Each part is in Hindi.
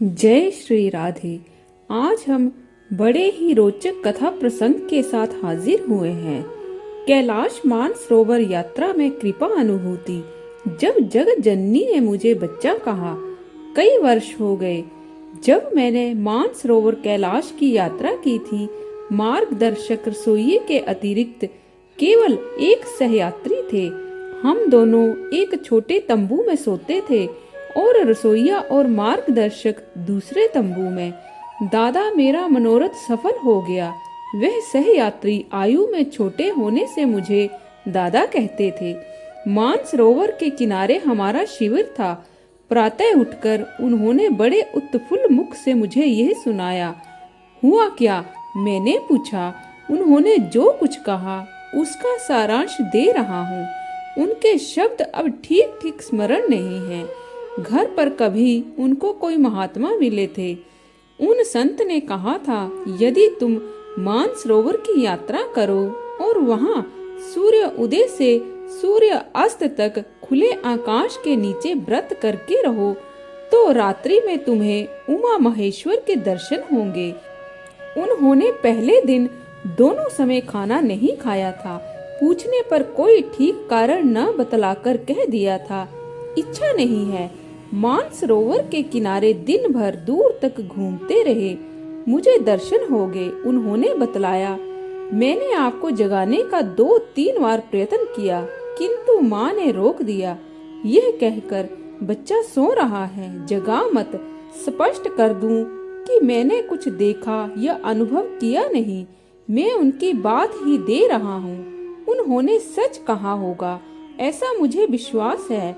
जय श्री राधे। आज हम बड़े ही रोचक कथा प्रसंग के साथ हाजिर हुए हैं। कैलाश मानसरोवर यात्रा में कृपा अनुभूति। जब जगत जननी ने मुझे बच्चा कहा, कई वर्ष हो गए जब मैंने मानसरोवर कैलाश की यात्रा की थी। मार्गदर्शक रसोइये के अतिरिक्त केवल एक सहयात्री थे। हम दोनों एक छोटे तंबू में सोते थे और रसोइया और मार्गदर्शक दूसरे तंबू में। दादा, मेरा मनोरथ सफल हो गया। वह सहयात्री आयु में छोटे होने से मुझे दादा कहते थे। मानसरोवर के किनारे हमारा शिविर था। प्रातः उठकर उन्होंने बड़े उत्फुल्ल मुख से मुझे यह सुनाया। हुआ क्या? मैंने पूछा। उन्होंने जो कुछ कहा उसका सारांश दे रहा हूँ। उनके शब्द अब ठीक ठीक स्मरण नहीं है। घर पर कभी उनको कोई महात्मा मिले थे। उन संत ने कहा था, यदि तुम मानसरोवर की यात्रा करो और वहाँ सूर्य उदय से सूर्य अस्त तक खुले आकाश के नीचे व्रत करके रहो तो रात्रि में तुम्हें उमा महेश्वर के दर्शन होंगे। उन्होंने पहले दिन दोनों समय खाना नहीं खाया था। पूछने पर कोई ठीक कारण न बतलाकर कह दिया था, इच्छा नहीं है। मानसरोवर के किनारे दिन भर दूर तक घूमते रहे। मुझे दर्शन हो गए। उन्होंने बतलाया, मैंने आपको जगाने का 2-3 बार प्रयत्न किया किंतु माँ ने रोक दिया, यह कहकर बच्चा सो रहा है, जगा मत। स्पष्ट कर दूं कि मैंने कुछ देखा या अनुभव किया नहीं। मैं उनकी बात ही दे रहा हूँ। उन्होंने सच कहा होगा, ऐसा मुझे विश्वास है।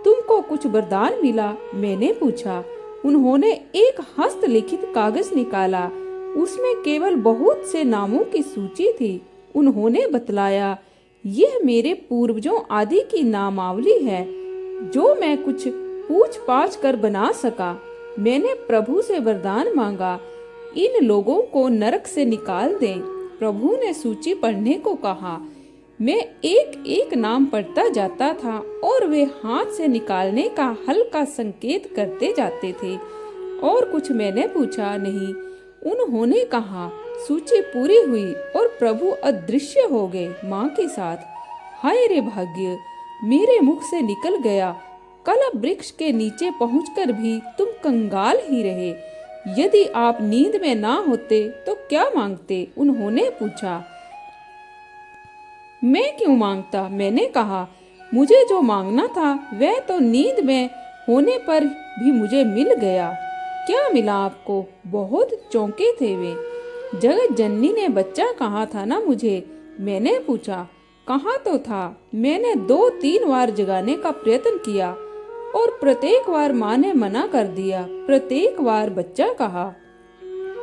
तुमको कुछ वरदान मिला? मैंने पूछा। उन्होंने एक हस्तलिखित कागज निकाला। उसमें केवल बहुत से नामों की सूची थी। उन्होंने बतलाया, यह मेरे पूर्वजों आदि की नामावली है जो मैं कुछ पूछ पाछ कर बना सका। मैंने प्रभु से वरदान मांगा, इन लोगों को नरक से निकाल दें। प्रभु ने सूची पढ़ने को कहा। मैं एक एक नाम पढ़ता जाता था और वे हाथ से निकालने का हल्का संकेत करते जाते थे। और कुछ मैंने पूछा नहीं। उन्होंने कहा, सूची पूरी हुई और प्रभु अदृश्य हो गए माँ के साथ। हाय रे भाग्य, मेरे मुख से निकल गया। कलप वृक्ष के नीचे पहुंचकर भी तुम कंगाल ही रहे। यदि आप नींद में ना होते तो क्या मांगते? उन्होंने पूछा। मैं क्यों मांगता? मैंने कहा, मुझे जो मांगना था वह तो नींद में होने पर भी मुझे मिल गया। क्या मिला आपको? बहुत चौंके थे वे। जगत जननी ने बच्चा कहा था ना मुझे? मैंने पूछा। कहा तो था। मैंने 2-3 बार जगाने का प्रयत्न किया और प्रत्येक बार माँ ने मना कर दिया। प्रत्येक बार बच्चा कहा।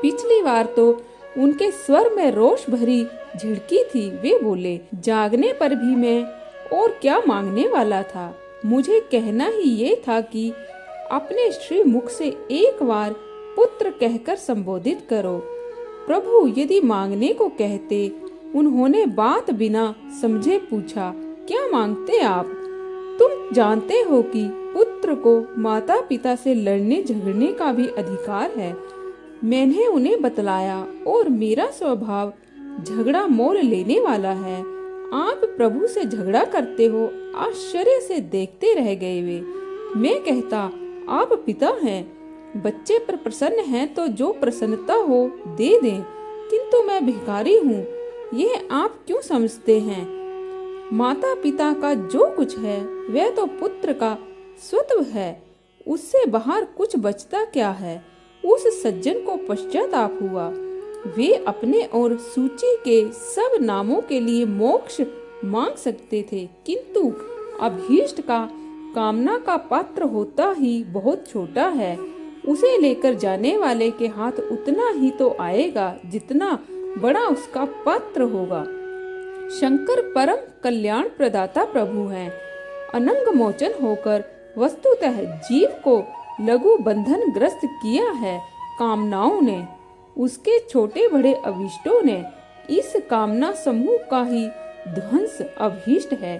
पिछली बार तो उनके स्वर में रोष भरी झिड़की थी। वे बोले, जागने पर भी मैं और क्या मांगने वाला था। मुझे कहना ही ये था कि अपने श्री मुख से एक बार पुत्र कहकर संबोधित करो। प्रभु यदि मांगने को कहते। उन्होंने बात बिना समझे पूछा, क्या मांगते आप? तुम जानते हो कि पुत्र को माता पिता से लड़ने झगड़ने का भी अधिकार है। मैंने उन्हें बतलाया और मेरा स्वभाव झगड़ा मोल लेने वाला है। आप प्रभु से झगड़ा करते हो? आश्चर्य से देखते रह गए वे। मैं कहता, आप पिता हैं, बच्चे पर प्रसन्न हैं तो जो प्रसन्नता हो दे दें, किंतु मैं भिखारी हूँ, यह आप क्यों समझते हैं? माता पिता का जो कुछ है वह तो पुत्र का स्वत्व है। उससे बाहर कुछ बचता क्या है? उस सज्जन को पश्चाताप हुआ। वे अपने और सूची के सब नामों के लिए मोक्ष मांग सकते थे, किंतु अभीष्ट का कामना का पात्र होता ही बहुत छोटा है। उसे लेकर जाने वाले के हाथ उतना ही तो आएगा जितना बड़ा उसका पात्र होगा। शंकर परम कल्याण प्रदाता प्रभु हैं। अनंग मोचन होकर वस्तुतः जीव को लघु बंधन ग्रस्त किया है कामनाओं ने, उसके छोटे बड़े अभिष्टों ने। इस कामना समूह का ही ध्वंस अभीष्ट है।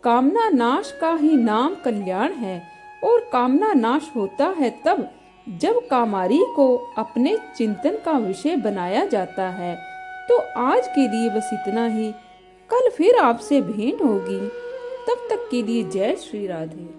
कामना नाश का ही नाम कल्याण है और कामना नाश होता है तब जब कामारी को अपने चिंतन का विषय बनाया जाता है। तो आज के लिए बस इतना ही। कल फिर आपसे भेंट होगी। तब तक के लिए जय श्री राधे।